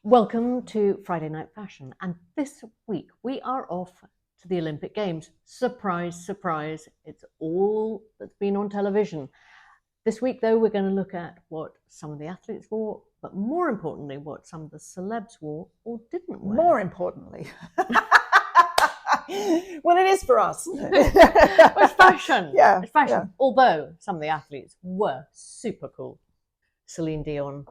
Welcome to Friday Night Fashion, and this week we are off to the Olympic Games. Surprise, surprise, it's all that's been on television. This week, though, we're going to look at what some of the athletes wore, but more importantly, what some of the celebs wore or didn't wear. More importantly. Well, it is for us. It's fashion. Yeah, it's fashion. yeah. Although some of the athletes were super cool. Celine Dion.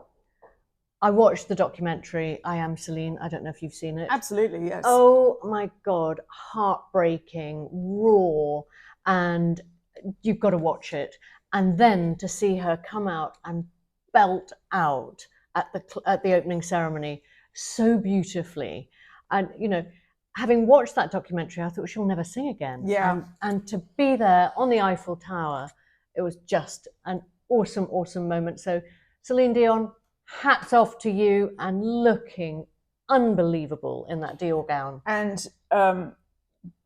I watched the documentary, I Am Celine. I don't know if you've seen it. Absolutely, yes. Oh my God, heartbreaking, raw, and you've got to watch it. And then to see her come out and belt out at the opening ceremony so beautifully. And, you know, having watched that documentary, I thought she'll never sing again. Yeah. And to be there on the Eiffel Tower, it was just an awesome, awesome moment. So Celine Dion, hats off to you, and looking unbelievable in that Dior gown. And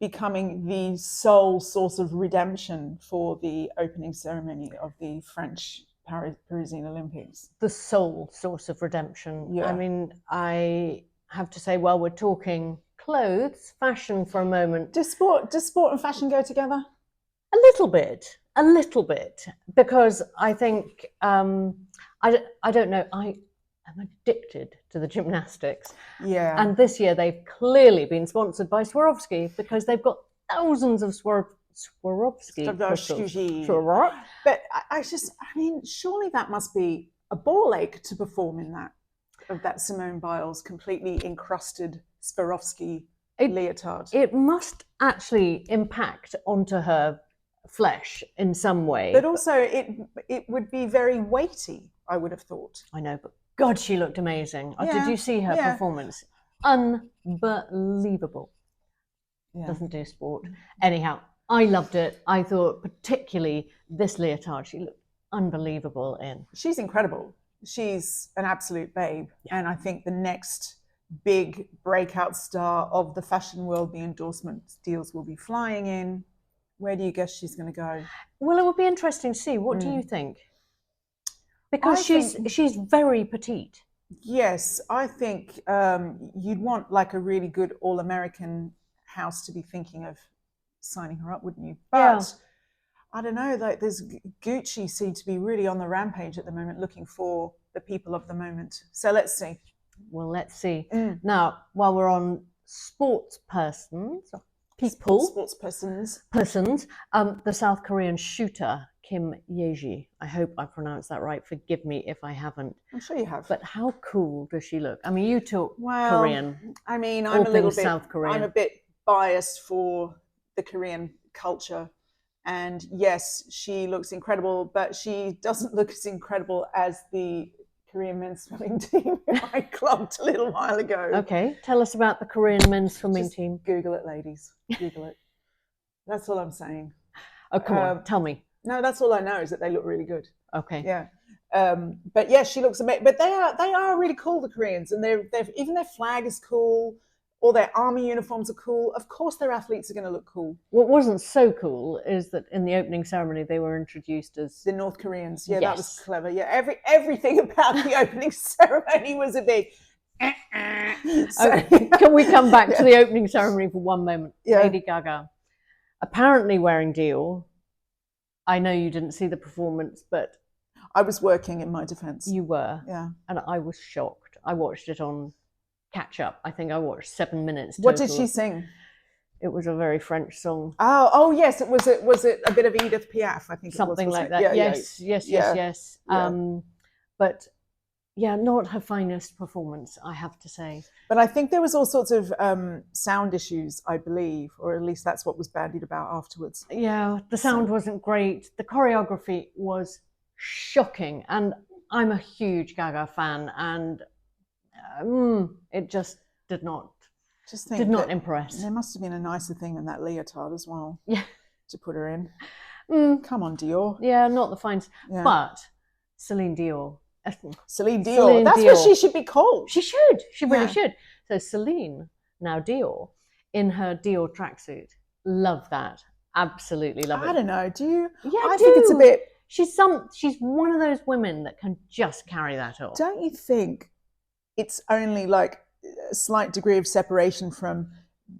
becoming the sole source of redemption for the opening ceremony of the French Parisian Olympics. The sole source of redemption. Yeah. I mean, I have to say, while we're talking clothes, fashion for a moment. Does sport and fashion go together? A little bit, because I think, I don't know, I am addicted to the gymnastics. Yeah. And this year they've clearly been sponsored by Swarovski because they've got thousands of Swarovski crystals. But I mean, surely that must be a ball ache to perform in that Simone Biles completely encrusted Swarovski leotard. It must actually impact onto her flesh in some way. But also it would be very weighty, I would have thought. I know, but God, she looked amazing. Yeah, Did you see her performance? Unbelievable. Yeah. Doesn't do sport. Anyhow, I loved it. I thought particularly this leotard, she looked unbelievable in. She's incredible. She's an absolute babe. Yeah. And I think the next big breakout star of the fashion world, the endorsement deals will be flying in. Where do you guess she's going to go? Well, it would be interesting to see. What do you think? Because she's very petite. Yes, I think you'd want like a really good all-American house to be thinking of signing her up, wouldn't you? But I don't know, like there's Gucci seem to be really on the rampage at the moment, looking for the people of the moment. So let's see. Well, let's see. Now, while we're on sports persons, the South Korean shooter Kim Ye-ji. I hope I pronounced that right. Forgive me if I haven't. I'm sure you have. But how cool does she look? I mean, you talk Korean. I mean, I'm a bit biased for the Korean culture. And yes, she looks incredible, but she doesn't look as incredible as the Korean men's swimming team I clubbed a little while ago. Okay, tell us about the Korean men's swimming team. Google it, ladies. Google it. That's all I'm saying. Oh, come on, tell me. No, that's all I know is that they look really good. Okay. Yeah. But yeah, she looks amazing. But they are really cool, the Koreans, and they're even their flag is cool. All their army uniforms are cool. Of course, their athletes are going to look cool. What wasn't so cool is that in the opening ceremony, they were introduced as the North Koreans. Yeah, that was clever. Yeah, everything about the opening ceremony was a big. So, okay. Can we come back to the opening ceremony for one moment? Yeah. Lady Gaga, apparently wearing Dior. I know you didn't see the performance, but I was working, in my defense. You were. Yeah. And I was shocked. I watched it on catch up. I think I watched 7 minutes. What did she sing? It was a very French song. Oh yes. Was it a bit of Edith Piaf? I think something like that. Yeah, yes. Yeah. But yeah, not her finest performance, I have to say. But I think there was all sorts of sound issues, I believe, or at least that's what was bandied about afterwards. Yeah, the sound wasn't great. The choreography was shocking, and I'm a huge Gaga fan, and it just did not impress. There must have been a nicer thing than that leotard as well. Yeah, to put her in. Come on, Dior. Yeah, not the finest, but Celine Dion. Celine Dion. That's what she should be called. She should. She really should. So Celine, now Dior, in her Dior tracksuit. Love that. Absolutely love it. I don't know. Do you? Yeah, I think it's a bit. She's one of those women that can just carry that off. Don't you think it's only like a slight degree of separation from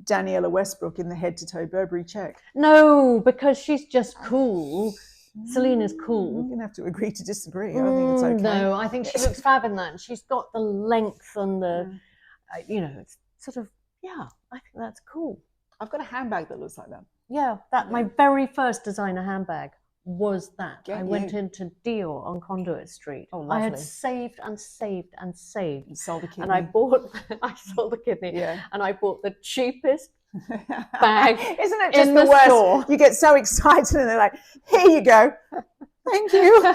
Daniela Westbrook in the head-to-toe Burberry check. No, because she's just cool. Celine is cool. I'm going to have to agree to disagree. I think it's okay. No, I think she looks fab in that. And she's got the length and the, it's sort of, I think that's cool. I've got a handbag that looks like that. Yeah, my very first designer handbag was that. I went into Dior on Conduit Street. Oh, lovely. I had saved and saved and saved. You sold the kidney. And I sold the kidney. Yeah. And I bought the cheapest bag. Isn't it just in the worst? store. You get so excited and they're like, here you go. Thank you.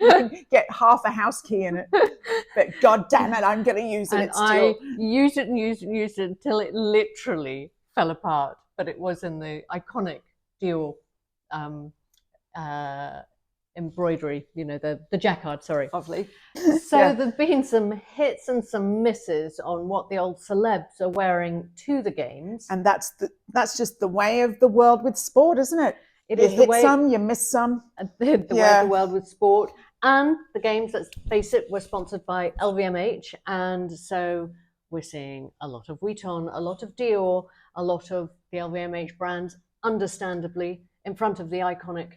You can get half a house key in it. But God damn it, I'm going to use it. And I used it and used it and used it until it literally fell apart. But it was in the iconic Dior embroidery, the jacquard, sorry. Lovely. So there's been some hits and some misses on what the old celebs are wearing to the games. And that's just the way of the world with sport, isn't it? You hit some, you miss some. The way of the world with sport. And the games, let's face it, were sponsored by LVMH. And so we're seeing a lot of Vuitton, a lot of Dior, a lot of the LVMH brands, understandably, in front of the iconic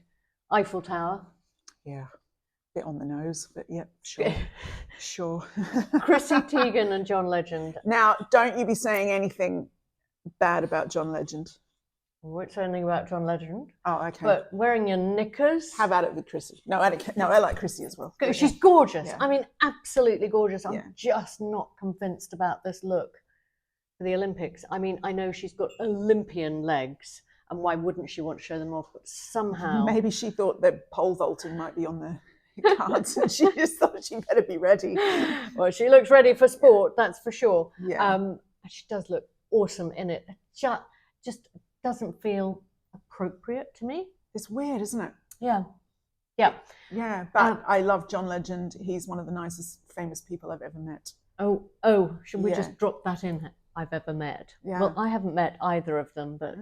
Eiffel Tower. Yeah, a bit on the nose, but yeah, sure. Sure. Chrissy Teigen and John Legend. Now, don't you be saying anything bad about John Legend. I won't say anything about John Legend. Oh, okay. But wearing your knickers. How about it with Chrissy? No, I like Chrissy as well. She's gorgeous. Yeah. I mean, absolutely gorgeous. I'm just not convinced about this look for the Olympics. I mean, I know she's got Olympian legs, and why wouldn't she want to show them off? But somehow... Maybe she thought that pole vaulting might be on the cards, and she just thought she better be ready. Well, she looks ready for sport, that's for sure. Yeah. And she does look awesome in it. It just doesn't feel appropriate to me. It's weird, isn't it? Yeah. Yeah, but I love John Legend. He's one of the nicest, famous people I've ever met. Oh, should we just drop that in? I've ever met. Yeah. Well, I haven't met either of them, but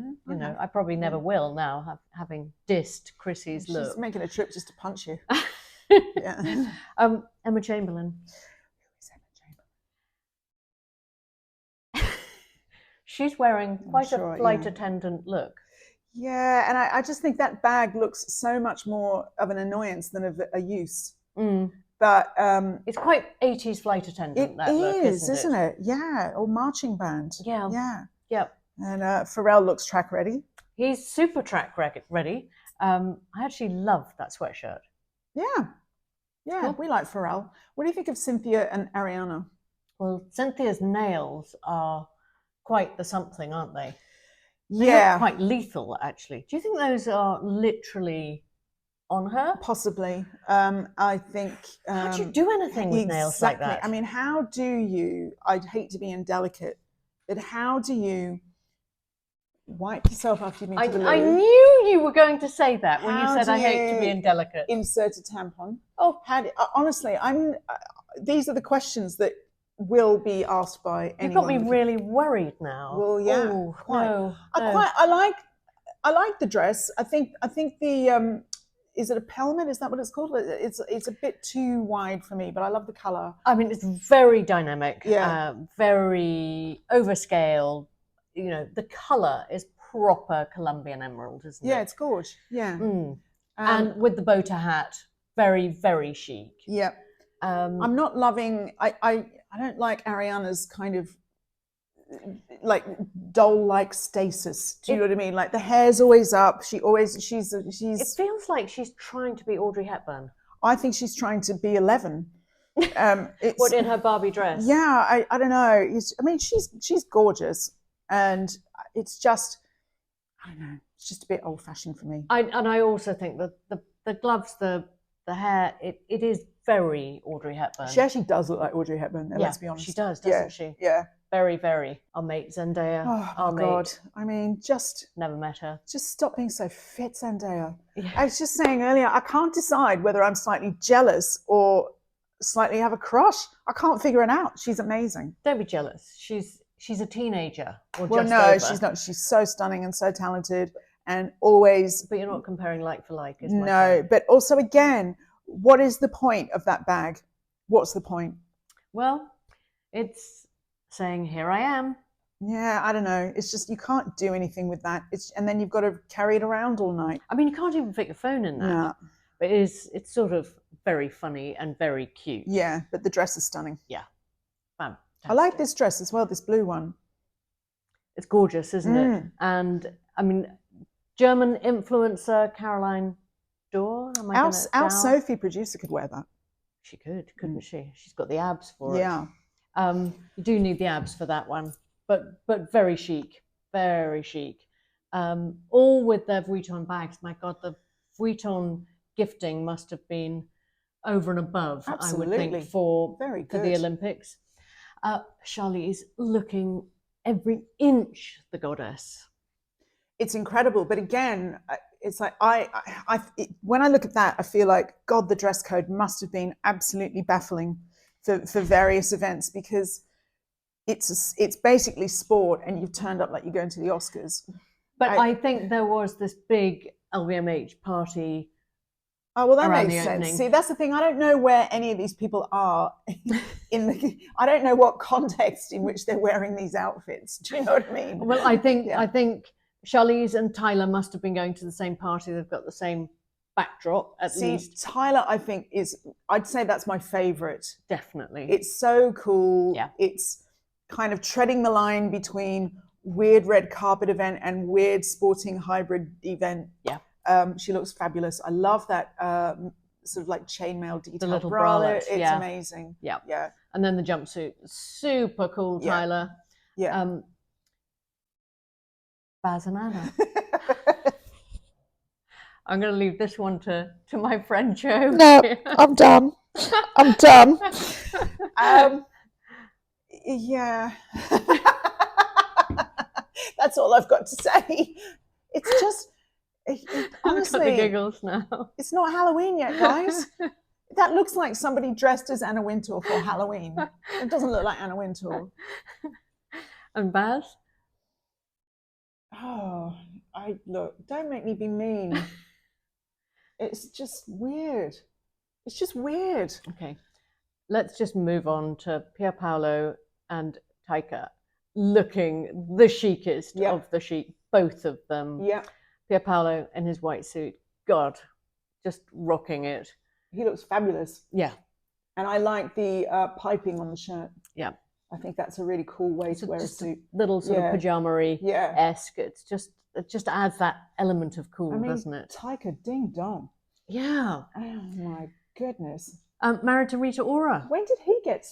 I probably never will now, having dissed Chrissy's look. She's making a trip just to punch you. Yeah. Emma Chamberlain. She's wearing quite a flight attendant look. Yeah, and I just think that bag looks so much more of an annoyance than of a use. But it's quite 80s flight attendant. It is, isn't it? Yeah, or marching band. Yeah. And Pharrell looks track ready. He's super track ready. I actually love that sweatshirt. Yeah, cool. We like Pharrell. What do you think of Cynthia and Ariana? Well, Cynthia's nails are quite the something, aren't they? They look quite lethal, actually. Do you think those are literally on her? Possibly. I think... how do you do anything with nails like that? I mean, how do you... I'd hate to be indelicate, but how do you wipe yourself after you've been to the loo? I knew you were going to say that when you said I hate to be indelicate. Insert a tampon. Oh, honestly, these are the questions that will be asked by anyone. You've got me really worried now. Well, yeah, Ooh, quite. No. I like the dress. I think the is it a pelmet? Is that what it's called? It's a bit too wide for me, but I love the color. I mean, it's very dynamic. Yeah. Very overscale. The color is proper Colombian emerald, isn't it? Yeah, it's gorgeous. Yeah. And with the bow hat, very, very chic. Yeah. I'm not loving. I don't like Ariana's kind of like doll-like stasis. Do you know what I mean? Like the hair's always up. She's. It feels like she's trying to be Audrey Hepburn. I think she's trying to be 11. What, in her Barbie dress? Yeah, I don't know. I mean, she's gorgeous, and it's just, I don't know. It's just a bit old-fashioned for me. I also think that the gloves, the hair, it is very Audrey Hepburn. She actually does look like Audrey Hepburn, though, let's be honest. She does, doesn't she? Yeah. Very, very. Our mate Zendaya. Oh, my God. I mean, just... Never met her. Just stop being so fit, Zendaya. Yeah. I was just saying earlier, I can't decide whether I'm slightly jealous or slightly have a crush. I can't figure it out. She's amazing. Don't be jealous. She's a teenager. She's not. She's so stunning and so talented and always... But you're not comparing like for like, is No, but also, again, what is the point of that bag? What's the point? Well, it's saying, here I am. Yeah, I don't know. It's just you can't do anything with that. And then you've got to carry it around all night. I mean, you can't even fit your phone in that. No. But it's sort of very funny and very cute. Yeah, but the dress is stunning. Yeah. Fantastic. I like this dress as well, this blue one. It's gorgeous, isn't it? And I mean, German influencer Caroline Dior. Our Sophie producer could wear that. She could, couldn't she? She's got the abs for it. Yeah. You do need the abs for that one, but very chic, very chic. All with their Vuitton bags. My God, the Vuitton gifting must have been over and above. Absolutely. I would think for the Olympics. Charlize looking every inch the goddess. It's incredible, but again, it's like when I look at that, I feel like, God, the dress code must have been absolutely baffling for various events, because it's basically sport, and you've turned up like you're going to the Oscars. But I think there was this big LVMH party. Oh, well, that makes sense. See, that's the thing. I don't know where any of these people are I don't know what context in which they're wearing these outfits. Do you know what I mean? Well, I think Charlize and Tyler must have been going to the same party. They've got the same backdrop at least. Tyler, I think I'd say that's my favorite. Definitely. It's so cool. Yeah. It's kind of treading the line between weird red carpet event and weird sporting hybrid event. Yeah. She looks fabulous. I love that sort of like chainmail detail. The little bralette. It's amazing. Yeah. Yeah. And then the jumpsuit. Super cool, Tyler. Yeah. Baz and Anna. I'm going to leave this one to my friend Joe. No, I'm done. I'm done. Yeah. That's all I've got to say. It's just, honestly, I've got the giggles now. It's not Halloween yet, guys. That looks like somebody dressed as Anna Wintour for Halloween. It doesn't look like Anna Wintour. And Baz? Oh, look, don't make me be mean. It's just weird. It's just weird. Okay. Let's just move on to Pier Paolo and Taika looking the chicest of the chic, both of them. Yeah. Pier Paolo in his white suit. God, just rocking it. He looks fabulous. Yeah. And I like the piping on the shirt. Yeah. I think that's a really cool way to wear a suit. Little sort of pajama-y-esque. It just adds that element of cool, doesn't it? Taika, ding dong. Yeah. Oh my goodness. Married to Rita Ora. When did he get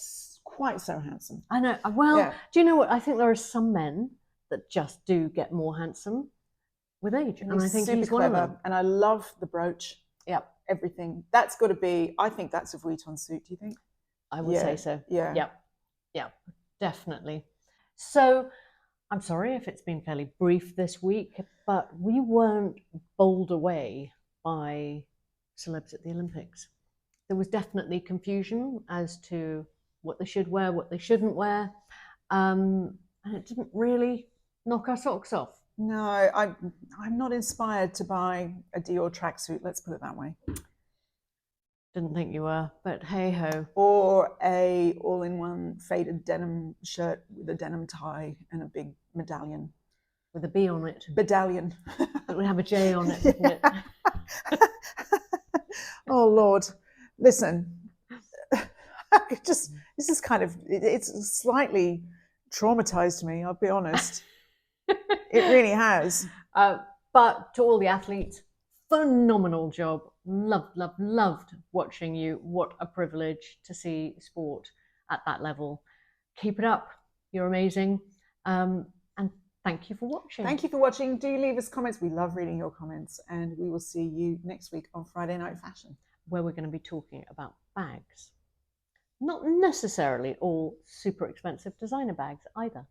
quite so handsome? I know. Well, do you know what? I think there are some men that just do get more handsome with age, and I think he's clever. one of them. And I love the brooch. Yeah. Everything. That's got to be. I think that's a Vuitton suit. Do you think? I would say so. Yeah. Yeah. Yeah. Definitely. So, I'm sorry if it's been fairly brief this week, but we weren't bowled away by celebs at the Olympics. There was definitely confusion as to what they should wear, what they shouldn't wear, and it didn't really knock our socks off. No, I'm not inspired to buy a Dior tracksuit. Let's put it that way. Didn't think you were, but hey ho. Or a all-in-one faded denim shirt with a denim tie and a big medallion. With a B on it. Medallion. It would have a J on it, wouldn't it? Oh, Lord. Listen, this is kind of, it's slightly traumatized me, I'll be honest. It really has. But to all the athletes, phenomenal job. Loved watching you. What a privilege to see sport at that level. Keep it up. You're amazing. And thank you for watching. Thank you for watching. Do leave us comments. We love reading your comments. And we will see you next week on Friday Night Fashion, where we're going to be talking about bags. Not necessarily all super expensive designer bags either.